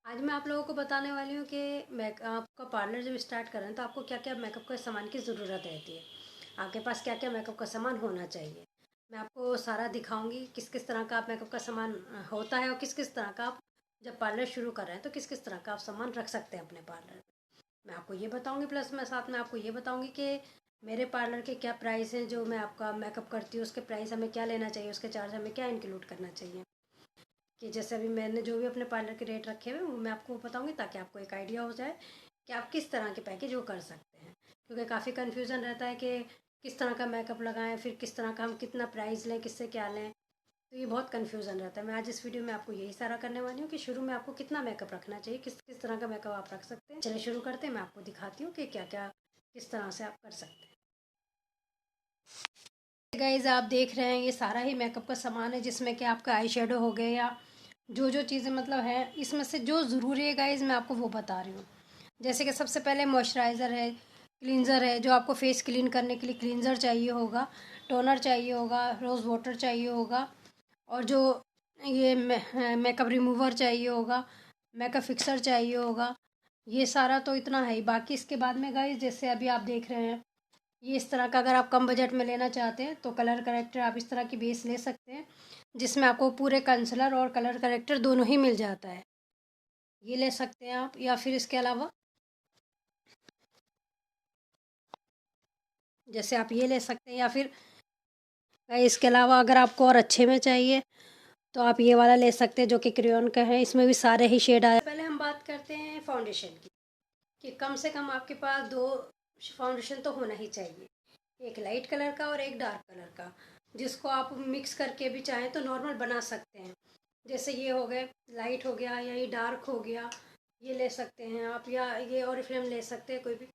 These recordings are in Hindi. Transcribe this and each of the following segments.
आज मैं आप लोगों को बताने वाली हूँ कि आपका पार्लर जब स्टार्ट करें तो आपको क्या क्या मेकअप के सामान की ज़रूरत रहती है। आपके पास क्या क्या मेकअप का सामान होना चाहिए। मैं आपको सारा दिखाऊंगी किस किस तरह का आप मेकअप का सामान होता है और किस किस तरह का आप जब पार्लर शुरू कर रहे हैं तो किस किस तरह का आप सामान रख सकते हैं अपने पार्लर में। मैं आपको ये बताऊँगी, प्लस मैं साथ में आपको ये बताऊँगी कि मेरे पार्लर के क्या प्राइस हैं, जो मैं आपका मेकअप करती हूँ उसके प्राइस हमें क्या लेना चाहिए, उसके चार्ज हमें क्या इंक्लूड करना चाहिए। कि जैसे अभी मैंने जो भी अपने पार्लर के रेट रखे हुए वो मैं आपको बताऊंगी ताकि आपको एक आइडिया हो जाए कि आप किस तरह के पैकेज वो कर सकते हैं। क्योंकि काफ़ी कन्फ्यूज़न रहता है कि किस तरह का मेकअप लगाएं, फिर किस तरह का हम कितना प्राइस लें, किससे क्या लें। तो ये बहुत कन्फ्यूज़न रहता है। मैं आज इस वीडियो में आपको यही सारा करने वाली हूँ कि शुरू में आपको कितना मेकअप रखना चाहिए, किस किस तरह का मेकअप आप रख सकते हैं। चलिए शुरू करते हैं। मैं आपको दिखाती हूँ कि क्या क्या किस तरह से आप कर सकते हैं। गाइज आप देख रहे हैं ये सारा ही मेकअप का सामान है, जिसमें कि आपका आई शेडो हो गए या जो जो चीज़ें मतलब है इसमें से जो ज़रूरी है गाइज मैं आपको वो बता रही हूँ। जैसे कि सबसे पहले मॉइस्चराइज़र है, क्लींजर है, जो आपको फेस क्लीन करने के लिए क्लींजर चाहिए होगा, टोनर चाहिए होगा, रोज़ वाटर चाहिए होगा, और जो ये मेकअप रिमूवर चाहिए होगा, मेकअप फिक्सर चाहिए होगा। ये सारा तो इतना है ही। बाकी इसके बाद में गाइज जैसे अभी आप देख रहे हैं ये इस तरह का, अगर आप कम बजट में लेना चाहते हैं तो कलर करेक्टर आप इस तरह की बेस ले सकते हैं, जिसमें आपको पूरे कंसीलर और कलर करेक्टर दोनों ही मिल जाता है। ये ले सकते हैं आप, या फिर इसके अलावा जैसे आप ये ले सकते हैं, या फिर इसके अलावा अगर आपको और अच्छे में चाहिए तो आप ये वाला ले सकते हैं जो कि क्रेयॉन का है। इसमें भी सारे ही शेड आए। पहले हम बात करते हैं फाउंडेशन की, कि कम से कम आपके पास दो फाउंडेशन तो होना ही चाहिए, एक लाइट कलर का और एक डार्क कलर का, जिसको आप मिक्स करके भी चाहें तो नॉर्मल बना सकते हैं। जैसे ये हो गए लाइट हो गया या ये डार्क हो गया, ये ले सकते हैं आप, या ये ऑरिफ्लेम ले सकते हैं कोई भी,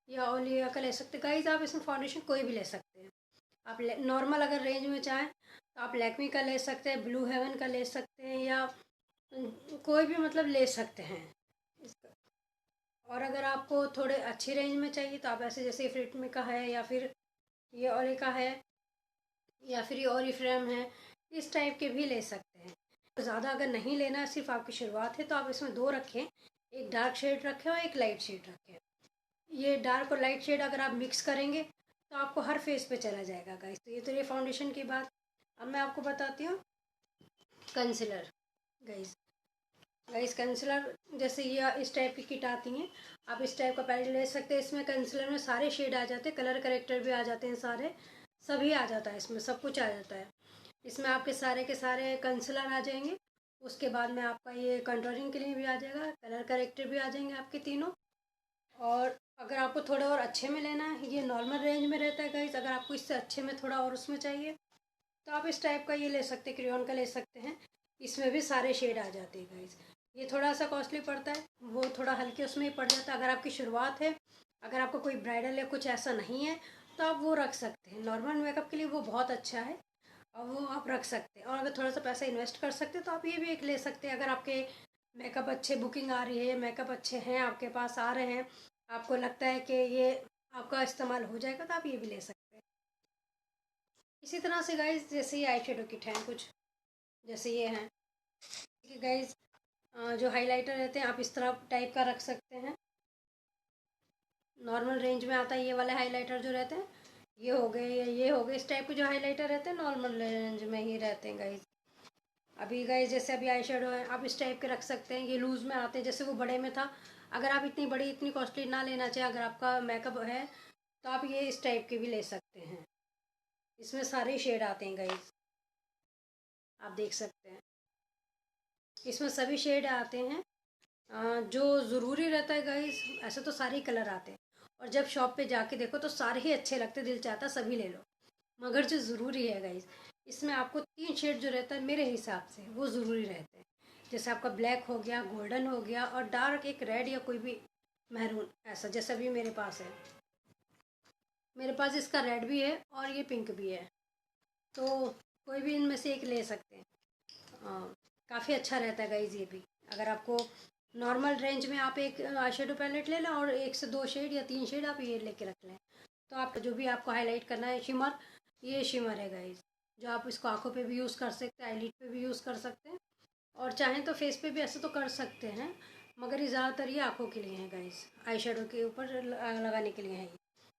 या ओलिया का ले सकते हैं। गाइस आप इसमें फाउंडेशन कोई भी ले सकते हैं। आप नॉर्मल अगर रेंज में चाहें तो आप लैक्मी का ले सकते हैं, ब्लू हेवन का ले सकते हैं, या कोई भी मतलब ले सकते हैं इसका। और अगर आपको थोड़े अच्छी रेंज में चाहिए तो आप ऐसे जैसे फिटमी का है, या फिर ये ओले का है, या फिर ये ओरिफ्लेम है, इस टाइप के भी ले सकते हैं। तो ज़्यादा अगर नहीं लेना है, सिर्फ आपकी शुरुआत है, तो आप इसमें दो रखें, एक डार्क शेड रखें और एक लाइट शेड रखें। ये डार्क और लाइट शेड अगर आप मिक्स करेंगे तो आपको हर फेस पे चला जाएगा गाइस। तो ये फाउंडेशन की बात। अब मैं आपको बताती हूँ कंसीलर। गाइस गाइस कंसीलर जैसे ये इस टाइप की किट आती हैं, आप इस टाइप का पैलेट ले सकते हैं। इसमें कंसीलर में सारे शेड आ जाते हैं, कलर करेक्टर भी आ जाते हैं, सारे सभी आ जाता है, इसमें सब कुछ आ जाता है। इसमें आपके सारे के सारे कंसीलर आ जाएंगे। उसके बाद में आपका ये कंट्रोलिंग के लिए भी आ जाएगा, कलर करेक्टर भी आ जाएंगे आपके तीनों। और अगर आपको थोड़ा और अच्छे में लेना है, ये नॉर्मल रेंज में रहता है गाइस, अगर आपको इससे अच्छे में थोड़ा और उसमें चाहिए तो आप इस टाइप का ये ले सकते हैं, क्रेयॉन का ले सकते हैं। इसमें भी सारे शेड आ जाते हैं गाइस। ये थोड़ा सा कॉस्टली पड़ता है, वो थोड़ा हल्के उसमें ही पड़ जाता है। अगर आपकी शुरुआत है, अगर आपको कोई ब्राइडल या कुछ ऐसा नहीं है तो आप वो रख सकते हैं। नॉर्मल मेकअप के लिए वो बहुत अच्छा है और वो आप रख सकते हैं। और अगर थोड़ा सा पैसा इन्वेस्ट कर सकते हैं तो आप ये भी एक ले सकते हैं। अगर आपके मेकअप अच्छे बुकिंग आ रही है, मेकअप अच्छे हैं आपके पास आ रहे हैं, आपको लगता है कि ये आपका इस्तेमाल हो जाएगा, तो आप ये भी ले सकते हैं। इसी तरह से गाइज जैसे ये आई शेडो किट हैं कुछ, जैसे ये हैं कि गाइज जो हाइलाइटर रहते हैं आप इस तरह टाइप का रख सकते हैं। नॉर्मल रेंज में आता है ये वाले हाइलाइटर जो रहते हैं, ये हो गए या ये हो गए, इस टाइप के जो हाइलाइटर रहते हैं नॉर्मल रेंज में ही रहते हैं गाइज। अभी गाइज जैसे अभी आई शेडो है, आप इस टाइप के रख सकते हैं। ये लूज़ में आते हैं, जैसे वो बड़े में था। अगर आप इतनी बड़ी इतनी कॉस्टली ना लेना चाहें, अगर आपका मेकअप है तो आप ये इस टाइप के भी ले सकते हैं। इसमें सारे शेड आते हैं गाइज, आप देख सकते हैं इसमें सभी शेड आते हैं। जो ज़रूरी रहता है गाइस, ऐसे तो सारे ही कलर आते हैं और जब शॉप पे जाके देखो तो सारे ही अच्छे लगते, दिल चाहता सभी ले लो। मगर जो ज़रूरी है गाइस, इसमें आपको तीन शेड जो रहता है मेरे हिसाब से वो ज़रूरी रहते हैं। जैसे आपका ब्लैक हो गया, गोल्डन हो गया, और डार्क एक रेड या कोई भी मैरून, ऐसा जैसा भी मेरे पास है। मेरे पास इसका रेड भी है और ये पिंक भी है, तो कोई भी इनमें से एक ले सकते हैं। काफ़ी अच्छा रहता है गाइज ये भी। अगर आपको नॉर्मल रेंज में आप एक आई शेडो पैलेट ले लें और एक से दो शेड या तीन शेड आप ये लेके रख लें, तो आप जो भी आपको हाईलाइट करना है शिमर, ये शिमर है गाइज, जो आप इसको आंखों पे भी यूज़ कर सकते हैं, आईलिड पे भी यूज़ कर सकते हैं, और चाहें तो फेस पे भी ऐसे तो कर सकते हैं। मगर ये ज़्यादातर ये आँखों के लिए हैं गाइस, आई शेडो के ऊपर लगाने के लिए है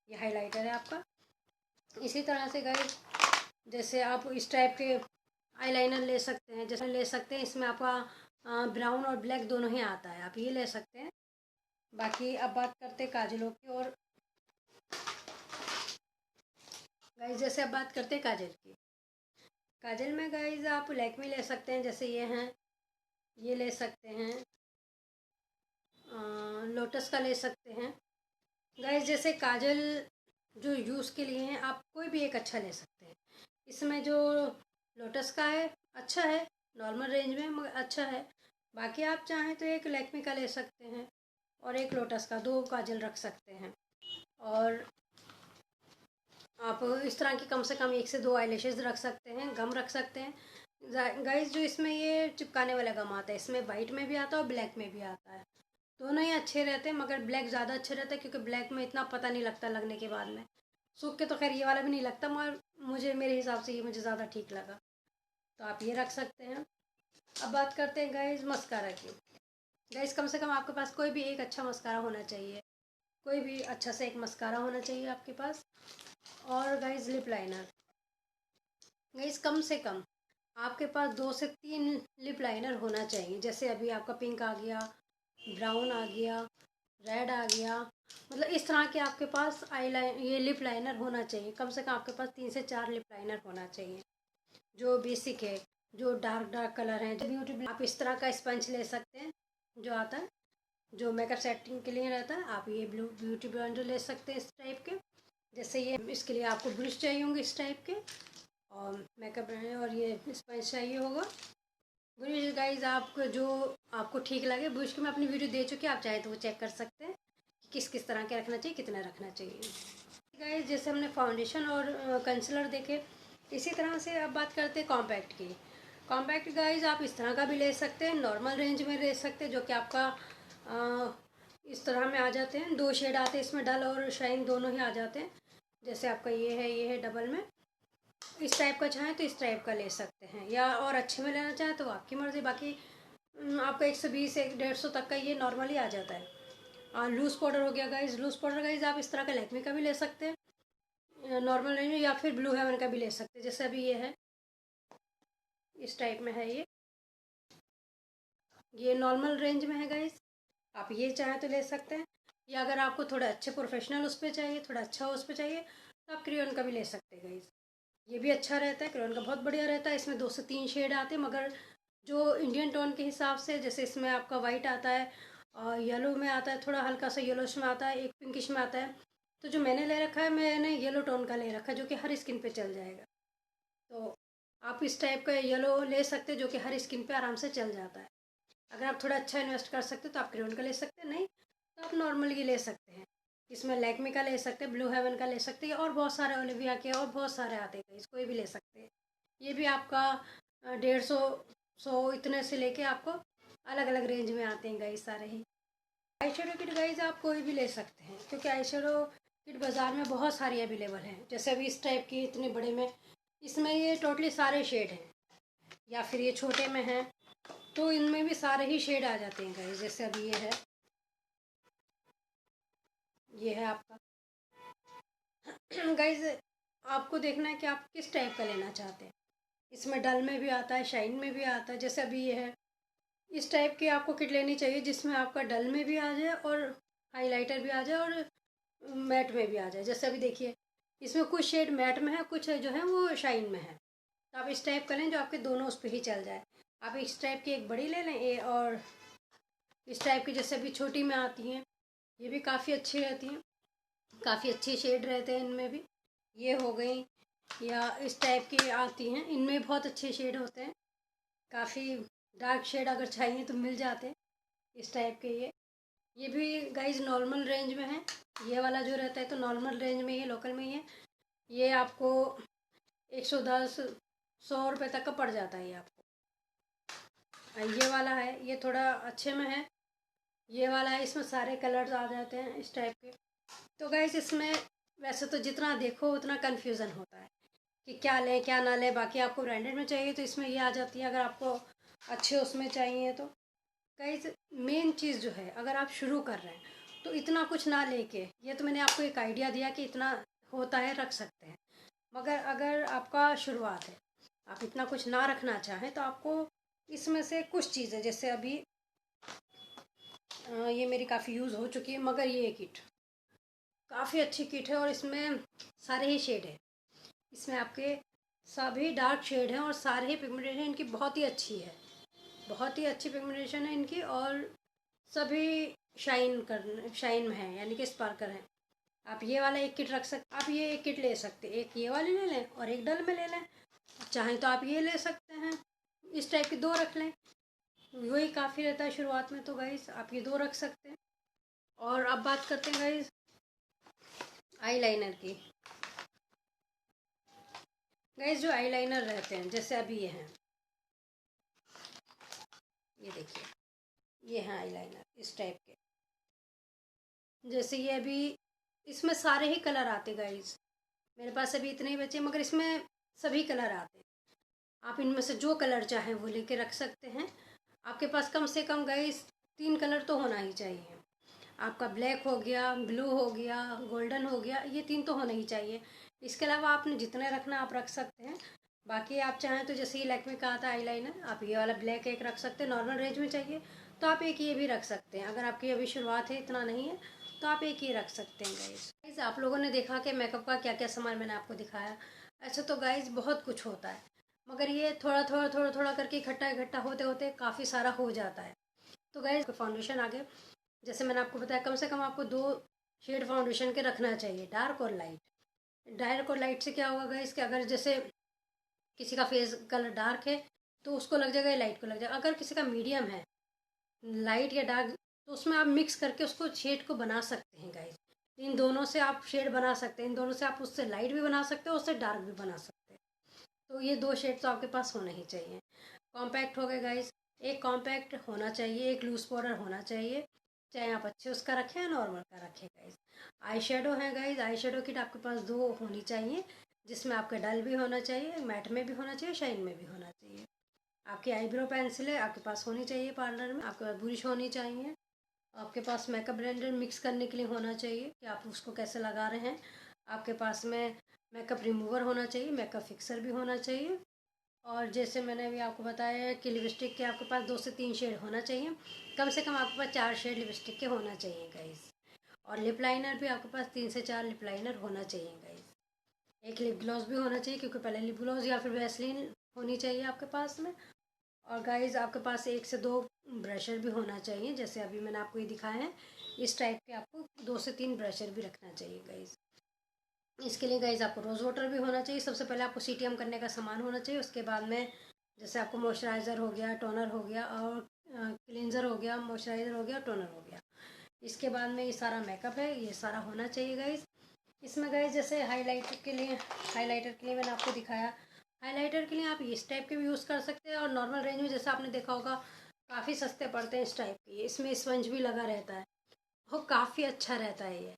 ये हाइलाइटर है आपका। इसी तरह से गाइस जैसे आप इस टाइप के आईलाइनर ले सकते हैं, जैसे ले सकते हैं इसमें आपका ब्राउन और ब्लैक दोनों ही आता है, आप ये ले सकते हैं। बाकी अब बात करते हैं काजलों की। और गाइस जैसे अब बात करते हैं काजल की। काजल में गाइस आप लैक्मे ले सकते हैं, जैसे ये हैं, ये ले सकते हैं, लोटस का ले सकते हैं। गाइस जैसे काजल जो यूज़ के लिए हैं आप कोई भी एक अच्छा ले सकते हैं। इसमें जो लोटस का है अच्छा है, नॉर्मल रेंज में मगर अच्छा है। बाकी आप चाहें तो एक लैक्मे का ले सकते हैं और एक लोटस का, 2 काजल रख सकते हैं। और आप इस तरह की कम से कम 1 से 2 आईलैशेस रख सकते हैं, गम रख सकते हैं। गाइस जो इसमें ये चिपकाने वाला गम आता है, इसमें वाइट में भी आता है और ब्लैक में भी आता है। दोनों ही अच्छे रहते हैं मगर ब्लैक ज़्यादा अच्छे रहता है, क्योंकि ब्लैक में इतना पता नहीं लगता लगने के बाद में। सूख के तो खैर ये वाला भी नहीं लगता, मगर मुझे मेरे हिसाब से ये मुझे ज़्यादा ठीक लगा, तो आप ये रख सकते हैं। अब बात करते हैं गाइस मस्कारा की। गाइस कम से कम आपके पास कोई भी एक अच्छा मस्कारा होना चाहिए, कोई भी अच्छा सा एक मस्कारा होना चाहिए आपके पास। और guys lip liner, guys come से कम आपके पास 2 से 3 लिप लाइनर होना चाहिए। जैसे अभी आपका पिंक आ गया, ब्राउन आ गया, रेड आ गया, मतलब इस तरह के आपके पास ये लिप लाइनर होना चाहिए। कम से कम आपके पास 3 से 4 लिप लाइनर होना चाहिए, जो बेसिक है, जो डार्क डार्क कलर है। ब्यूटी आप इस तरह का स्पंज ले सकते हैं जो आता है, जो मेकअप सेटिंग के लिए रहता है। आप ये ब्यूटी ब्लेंडर ले सकते हैं इस टाइप के। जैसे ये इसके लिए आपको ब्रश चाहिए होंगे इस टाइप के, और मेकअप और ये स्पंज चाहिए होगा। ब्रश गाइज आपको जो आपको ठीक लगे, ब्रश की मैं अपनी वीडियो दे चुकी, आप चाहे तो वो चेक कर सकते हैं कि किस किस तरह के रखना चाहिए, कितना रखना चाहिए। गाइज जैसे हमने फाउंडेशन और कंसीलर देखे, इसी तरह से अब बात करते हैं कॉम्पैक्ट की। कॉम्पैक्ट गाइज आप इस तरह का भी ले सकते हैं, नॉर्मल रेंज में ले सकते हैं, जो कि आपका इस तरह में आ जाते हैं। 2 शेड आते हैं इसमें, डल और शाइन दोनों ही आ जाते हैं। जैसे आपका ये है डबल में, इस टाइप का चाहें तो इस टाइप का ले सकते हैं, या और अच्छे में लेना चाहें तो आपकी मर्ज़ी। बाकी आपका 120 150 तक का ये नॉर्मली आ जाता है। लूज़ पाउडर हो गया गाइज, लूज़ पाउडर गाइज आप इस तरह का लैक्मे का भी ले सकते हैं नॉर्मल रेंज में, या फिर ब्लू हेवन का भी ले सकते हैं। जैसे अभी ये है, इस टाइप में है ये नॉर्मल रेंज में है गाइज, आप ये चाहें तो ले सकते हैं। या अगर आपको थोड़ा अच्छे प्रोफेशनल उस पर चाहिए, थोड़ा अच्छा उस पर चाहिए, तो आप क्रेयॉन का भी ले सकते हैं गाइज। ये भी अच्छा रहता है, क्रेयॉन का बहुत बढ़िया रहता है। इसमें 2 से 3 शेड आते हैं, मगर जो इंडियन टोन के हिसाब से, जैसे इसमें आपका वाइट आता है और येलो में आता है, थोड़ा हल्का सा येलोश में आता है, एक पिंकिश में आता है। तो जो मैंने ले रखा है, मैंने येलो टोन का ले रखा है, जो कि हर स्किन पे चल जाएगा। तो आप इस टाइप का येलो ले सकते हैं, जो कि हर स्किन पे आराम से चल जाता है। अगर आप थोड़ा अच्छा इन्वेस्ट कर सकते हो तो आप क्रेयॉन का ले सकते हैं, नहीं तो आप नॉर्मल ये ले सकते हैं। इसमें लैक्मे का ले सकते हैं, ब्लू हेवन का ले सकते हैं, और बहुत सारे ओलिविया के और बहुत सारे आते हैं, इसको कोई भी ले सकते हैं। ये भी आपका 150 इतने से लेके आपको अलग अलग रेंज में आते हैं गाइस सारे ही। आई शेडो किट गाइस आप कोई भी ले सकते हैं, क्योंकि आई शेडो किट बाज़ार में बहुत सारी अवेलेबल हैं। जैसे अभी इस टाइप की इतने बड़े में, इसमें ये टोटली सारे शेड हैं, या फिर ये छोटे में हैं तो इनमें भी सारे ही शेड आ जाते हैं गाइस। जैसे अभी ये है आपका गाइस, आपको देखना है कि आप किस टाइप का लेना चाहते हैं। इसमें डल में भी आता है, शाइन में भी आता है। जैसे अभी ये है, इस टाइप की आपको किट लेनी चाहिए जिसमें आपका डल में भी आ जाए और हाइलाइटर भी आ जाए और मैट में भी आ जाए। जैसे अभी देखिए, इसमें कुछ शेड मैट में है, कुछ जो है वो शाइन में है। तो आप इस टाइप का लें जो आपके दोनों उस पर ही चल जाए। आप इस टाइप की एक बड़ी ले लें, और इस टाइप की जैसे अभी छोटी में आती हैं, ये भी काफ़ी अच्छी रहती हैं, काफ़ी अच्छे शेड रहते हैं इनमें भी। ये हो गई, या इस टाइप की आती हैं, इनमें बहुत अच्छे शेड होते हैं। काफ़ी डार्क शेड अगर चाहिए तो मिल जाते हैं इस टाइप के। ये भी गाइज नॉर्मल रेंज में है। ये वाला जो रहता है तो नॉर्मल रेंज में ही, लोकल में ही है। ये आपको 110 100 रुपये तक का पड़ जाता है ये आपको। ये वाला है, ये थोड़ा अच्छे में है। ये वाला है, इसमें सारे कलर्स आ जाते हैं इस टाइप के। तो गाइस इसमें वैसे तो जितना देखो उतना कन्फ्यूज़न होता है कि क्या लें क्या ना लें। बाकी आपको ब्रांडेड में चाहिए तो इसमें ये आ जाती है, अगर आपको अच्छे उसमें चाहिए तो। गाइस मेन चीज़ जो है, अगर आप शुरू कर रहे हैं तो इतना कुछ ना लेके, ये तो मैंने आपको एक आइडिया दिया कि इतना होता है, रख सकते हैं। मगर अगर आपका शुरुआत है, आप इतना कुछ ना रखना चाहें, तो आपको इसमें से कुछ चीज़ें, जैसे अभी ये मेरी काफ़ी यूज़ हो चुकी है, मगर ये किट काफ़ी अच्छी किट है और इसमें सारे ही शेड है। इसमें आपके सभी डार्क शेड हैं और सारे ही पिगमेंटेशन इनकी बहुत ही अच्छी है, बहुत ही अच्छी पिगमेंटेशन है इनकी, और सभी शाइन में है, यानी कि स्पार्कर है। आप ये वाला एक किट रख सकते, आप ये एक किट ले सकते, एक ये वाली ले लें और एक डल में ले लें। चाहें तो आप ये ले सकते हैं, इस टाइप के दो रख लें, वही काफ़ी रहता है शुरुआत में। तो गाइस आप ये दो रख सकते हैं। और अब बात करते हैं गाइस आईलाइनर की। गाइस जो आईलाइनर रहते हैं, जैसे अभी ये हैं, ये देखिए, ये हैं आईलाइनर इस टाइप के। जैसे ये अभी इसमें सारे ही कलर आते गाइस, मेरे पास अभी इतने ही बचे, मगर इसमें सभी कलर आते हैं। आप इनमें से जो कलर चाहें वो लेके रख सकते हैं। आपके पास कम से कम गाइस 3 कलर तो होना ही चाहिए। आपका ब्लैक हो गया, ब्लू हो गया, गोल्डन हो गया, ये 3 तो होना ही चाहिए। इसके अलावा आपने जितने रखना आप रख सकते हैं। बाकी आप चाहें तो जैसे ये लैक्मे का आता है आईलाइनर, आप ये वाला ब्लैक एक रख सकते हैं। नॉर्मल रेंज में चाहिए तो आप एक ये भी रख सकते हैं। अगर आपकी अभी शुरुआत है, इतना नहीं है, तो आप एक ये रख सकते हैं गाइज। आप लोगों ने देखा कि मेकअप का क्या क्या सामान मैंने आपको दिखाया। ऐसा तो गाइज बहुत कुछ होता है, मगर ये थोड़ा थोड़ा थोड़ा थोड़ा करके इकट्ठा इकट्ठा होते होते काफ़ी सारा हो जाता है। तो गाइज फाउंडेशन आगे, जैसे मैंने आपको बताया, कम से कम आपको 2 शेड फाउंडेशन के रखना चाहिए, डार्क और लाइट। डार्क और लाइट से क्या होगा गाइज कि अगर जैसे किसी का फेस कलर डार्क है तो उसको लग जाएगा, लाइट को लग जाएगा। अगर किसी का मीडियम है, लाइट या डार्क, तो उसमें आप मिक्स करके उसको शेड को बना सकते हैं गाइज। इन दोनों से आप शेड बना सकते हैं, इन दोनों से आप उससे लाइट भी बना सकते हो, उससे डार्क भी बना सकते हैं। तो ये 2 शेड तो आपके पास होने ही चाहिए। कॉम्पैक्ट हो गए गाइज, एक कॉम्पैक्ट होना चाहिए, एक लूज पाउडर होना चाहिए, चाहे आप अच्छे उसका रखें या नॉर्मल का रखें गाइज। आई शेडो है गाइज, आई शेडो किट आपके पास 2 होनी चाहिए, जिसमें आपका डल भी होना चाहिए, मैट में भी होना चाहिए, शाइन में भी होना चाहिए। आपकी आईब्रो पेंसिल है आपके पास होनी चाहिए पार्लर में, आपके पास ब्रश होनी चाहिए, आपके पास मेकअप ब्लेंडर मिक्स करने के लिए होना चाहिए कि आप उसको कैसे लगा रहे हैं। आपके पास में मेकअप रिमूवर होना चाहिए, मेकअप फिक्सर भी होना चाहिए। और जैसे मैंने अभी आपको बताया कि लिपस्टिक के आपके पास 2 से 3 शेड होना चाहिए, कम से कम आपके पास 4 शेड लिपस्टिक के होना चाहिए गाइस। और लिप लाइनर भी आपके पास 3 से 4 लिप लाइनर होना चाहिए गाइस। एक लिप ग्लॉस भी होना चाहिए, क्योंकि पहले लिप ग्लॉस या फिर वैसलीन होनी चाहिए आपके पास में। और गाइस आपके पास 1 से 2 ब्रशर भी होना चाहिए, जैसे अभी मैंने आपको ये दिखाया है, इस टाइप के आपको 2 से 3 ब्रशर भी रखना चाहिए गाइस। इसके लिए गाइस आपको रोज़ वाटर भी होना चाहिए। सबसे पहले आपको सीटीएम करने का सामान होना चाहिए, उसके बाद में जैसे आपको मॉइस्चराइज़र हो गया, टोनर हो गया, और क्लींजर हो गया, मॉइस्चराइज़र हो गया, टोनर हो गया। इसके बाद में ये सारा मेकअप है, ये सारा होना चाहिए गाइस। इसमें गाइस जैसे हाइलाइटर के लिए मैंने आपको दिखाया, हाइलाइटर के लिए आप इस टाइप के भी यूज़ कर सकते हैं, और नॉर्मल रेंज में जैसे आपने देखा होगा काफ़ी सस्ते पड़ते हैं इस टाइप के। इसमें स्पंज भी लगा रहता है, वो काफ़ी अच्छा रहता है, ये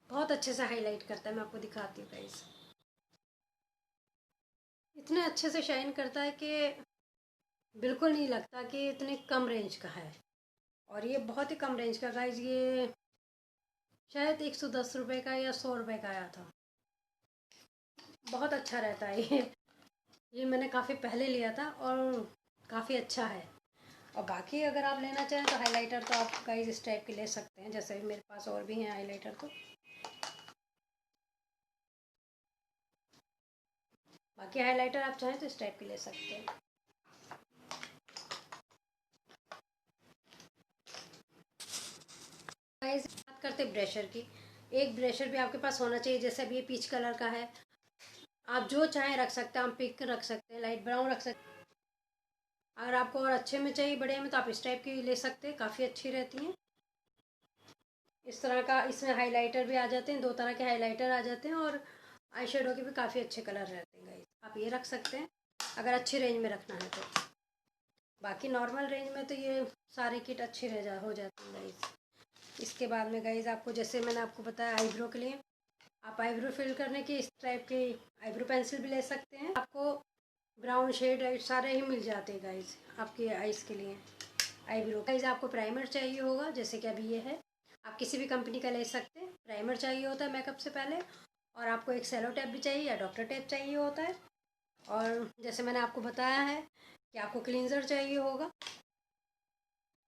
बहुत अच्छे से हाईलाइट करता है। मैं आपको दिखाती हूँ गाइस, इतने अच्छे से शाइन करता है कि बिल्कुल नहीं लगता कि इतने कम रेंज का है। और ये बहुत ही कम रेंज का गाइस, ये शायद 110 रुपये का या 100 रुपये का आया था। बहुत अच्छा रहता है ये मैंने काफ़ी पहले लिया था और काफ़ी अच्छा है। और बाकी अगर आप लेना चाहें तो हाइलाइटर तो आप गाइस इस टाइप के ले सकते हैं, जैसे मेरे पास और भी हैं हाइलाइटर। तो बाकी हाइलाइटर आप चाहें तो इस टाइप के ले सकते हैं। गाइस बात करते हैं ब्रशर की। एक ब्रशर भी आपके पास होना चाहिए, जैसे अभी ये पीच कलर का है, आप जो चाहें रख सकते हैं। आप पिंक रख सकते हैं, लाइट ब्राउन रख सकते हैं। अगर आपको और अच्छे में चाहिए, बड़े में, तो आप इस टाइप की ले सकते हैं, काफ़ी अच्छी रहती हैं। इस तरह का इसमें हाइलाइटर भी आ जाते हैं, 2 तरह के हाइलाइटर आ जाते हैं, और आई शेडो के भी काफ़ी अच्छे कलर रहते हैं गाइस। आप ये रख सकते हैं अगर अच्छी रेंज में रखना है तो। बाकी नॉर्मल रेंज में तो ये सारे किट अच्छे हो जाते हैं गाइस। इसके बाद में गाइस आपको, जैसे मैंने आपको बताया, आईब्रो के लिए आप आईब्रो फिल करने की इस टाइप के आईब्रो पेंसिल भी ले सकते हैं। आपको ब्राउन शेड सारे ही मिल जाते हैं गाइस आपके आइज़ के लिए। आईब्रो। गाइस आपको प्राइमर चाहिए होगा, जैसे कि अभी ये है, आप किसी भी कंपनी का ले सकते हैं। प्राइमर चाहिए होता है मेकअप से पहले, और आपको एक सेलो टेप भी चाहिए या डॉक्टर टेप चाहिए होता है। और जैसे मैंने आपको बताया है कि आपको क्लींजर चाहिए होगा,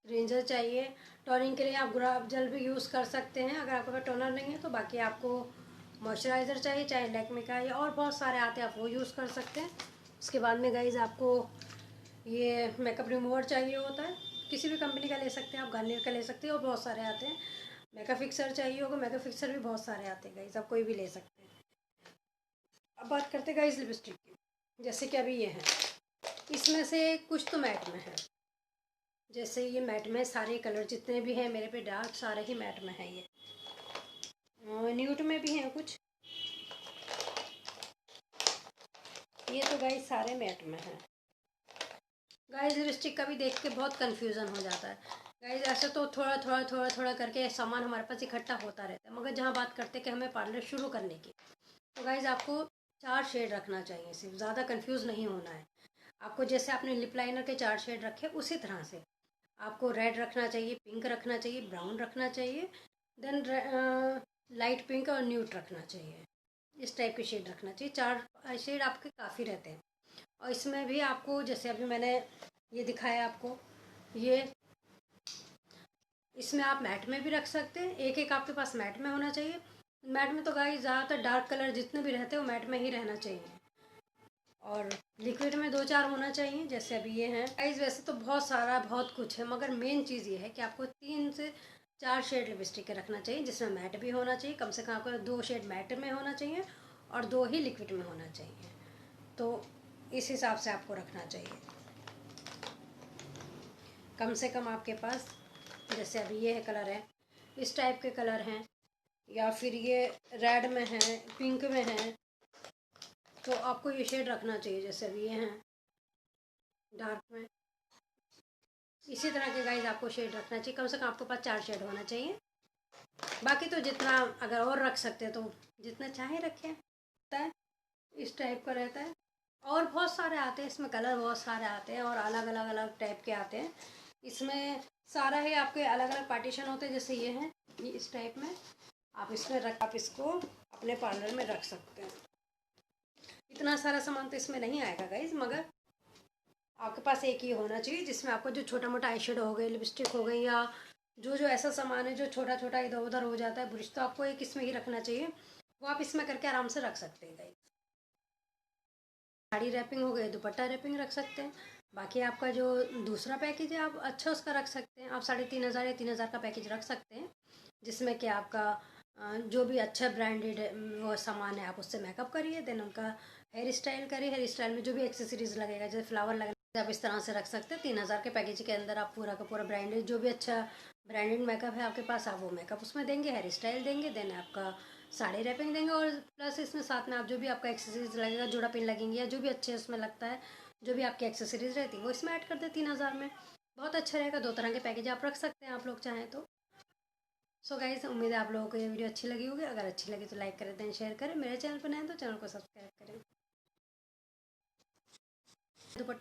क्लींजर चाहिए। टोनिंग के लिए आप गुलाब जल भी यूज़ कर सकते हैं अगर आपके पास टोनर नहीं है तो। बाकी आपको मॉइस्चराइज़र चाहिए, चाहे लैक्मे का या और बहुत सारे आते हैं, आप वो यूज़ कर सकते हैं। उसके बाद में गाइज आपको ये मेकअप रिमूवर चाहिए होता है, किसी भी कंपनी का ले सकते हैं आप, गार्नियर का ले सकते हैं और बहुत सारे आते हैं। मेकअप फिक्सर चाहिए होगा, मेकअप फिक्सर भी बहुत सारे आते हैं गाइज, आप कोई भी ले सकते हैं। अब बात करते हैं गाइज लिपस्टिक की, जैसे कि अभी ये है, इसमें से कुछ तो मैट में है। जैसे ये मैट में सारे कलर जितने भी हैं मेरे पे डार्क, सारे ही मैट में है। ये न्यूड में भी हैं कुछ, ये तो गाइज सारे मैट में हैं। गाइज लिपस्टिक का भी देख के बहुत कन्फ्यूज़न हो जाता है गाइज। ऐसे तो थोड़ा थोड़ा थोड़ा थोड़ा करके सामान हमारे पास इकट्ठा होता रहता है, मगर जहाँ बात करते हैं कि हमें पार्लर शुरू करने की, तो गाइज आपको 4 शेड रखना चाहिए, सिर्फ ज़्यादा कंफ्यूज नहीं होना है आपको। जैसे आपने लिप लाइनर के 4 शेड रखे, उसी तरह से आपको रेड रखना चाहिए, पिंक रखना चाहिए, ब्राउन रखना चाहिए, देन लाइट पिंक और न्यूट रखना चाहिए। इस टाइप के शेड रखना चाहिए। 4 शेड आपके काफ़ी रहते हैं। और इसमें भी आपको, जैसे अभी मैंने ये दिखाया आपको, ये इसमें आप मैट में भी रख सकते हैं। एक एक आपके पास मैट में होना चाहिए। मैट में तो गाइस ज़्यादातर डार्क कलर जितने भी रहते हैं वो मैट में ही रहना चाहिए, और लिक्विड में 2-4 होना चाहिए, जैसे अभी ये हैं गाइस। वैसे तो बहुत सारा बहुत कुछ है, मगर मेन चीज़ ये है कि आपको 3 से 4 शेड लिपस्टिक के रखना चाहिए, जिसमें मैट भी होना चाहिए। कम से कम आपको 2 शेड मैट में होना चाहिए और 2 ही लिक्विड में होना चाहिए। तो इस हिसाब से आपको रखना चाहिए। कम से कम आपके पास, जैसे अभी ये है कलर है, इस टाइप के कलर हैं, या फिर ये रेड में है, पिंक में है, तो आपको ये शेड रखना चाहिए। जैसे अभी ये हैं डार्क में, इसी तरह के गाइज आपको शेड रखना चाहिए। कम से कम आपके पास 4 शेड होना चाहिए। बाकी तो जितना अगर और रख सकते हैं तो जितना चाहे रखें, होता है इस टाइप का रहता है। और बहुत सारे आते हैं इसमें, कलर बहुत सारे आते हैं और अलग अलग अलग टाइप के आते हैं। इसमें सारा ही आपके अलग अलग पार्टीशन होते हैं। जैसे ये हैं, ये इस टाइप में आप इसमें रख, आप इसको अपने पार्लर में रख सकते हैं। इतना सारा सामान तो इसमें नहीं आएगा गाइज, मगर आपके पास एक ही होना चाहिए जिसमें आपको जो छोटा मोटा आई शेडो हो गई, लिपस्टिक हो गई, या जो जो ऐसा सामान है जो छोटा छोटा इधर उधर हो जाता है ब्रश, तो आपको एक इसमें ही रखना चाहिए। वो आप इसमें करके आराम से रख सकते हैं गाइज। साड़ी रैपिंग हो गई, दुपट्टा रैपिंग रख सकते हैं। बाकी आपका जो दूसरा पैकेज है आप अच्छा उसका रख सकते हैं। आप 3500 या 3000 का पैकेज रख सकते हैं, जिसमें कि आपका जो भी अच्छा ब्रांडेड वो सामान है आप उससे मेकअप करिए, देन उनका हेयर स्टाइल करिए। हेयर स्टाइल में जो भी एक्सेसरीज लगेगा, जैसे फ्लावर लगेगा, आप इस तरह से रख सकते हैं। 3000 के पैकेज के अंदर आप पूरा का पूरा ब्रांडेड, जो भी अच्छा ब्रांडेड मेकअप है आपके पास, आप वो मेकअप उसमें देंगे, हेयर स्टाइल देंगे, देन आपका साड़ी रैपिंग देंगे, और प्लस इसमें साथ में आप जो भी आपका एक्सेसरीज लगेगा, जोड़ा पिन लगेंगे या जो भी अच्छे उसमें लगता है, जो भी आपकी एक्सेसरीज रहती है वो इसमें ऐड कर दे 3000 में। बहुत अच्छा रहेगा। 2 तरह के पैकेज आप रख सकते हैं आप लोग चाहें तो। सो गाइस, उम्मीद है आप लोगों को ये वीडियो अच्छी लगी होगी। अगर अच्छी लगी तो लाइक करें, दें शेयर करें। मेरे चैनल पर नए हैं तो चैनल को सब्सक्राइब करें। दुपट्टा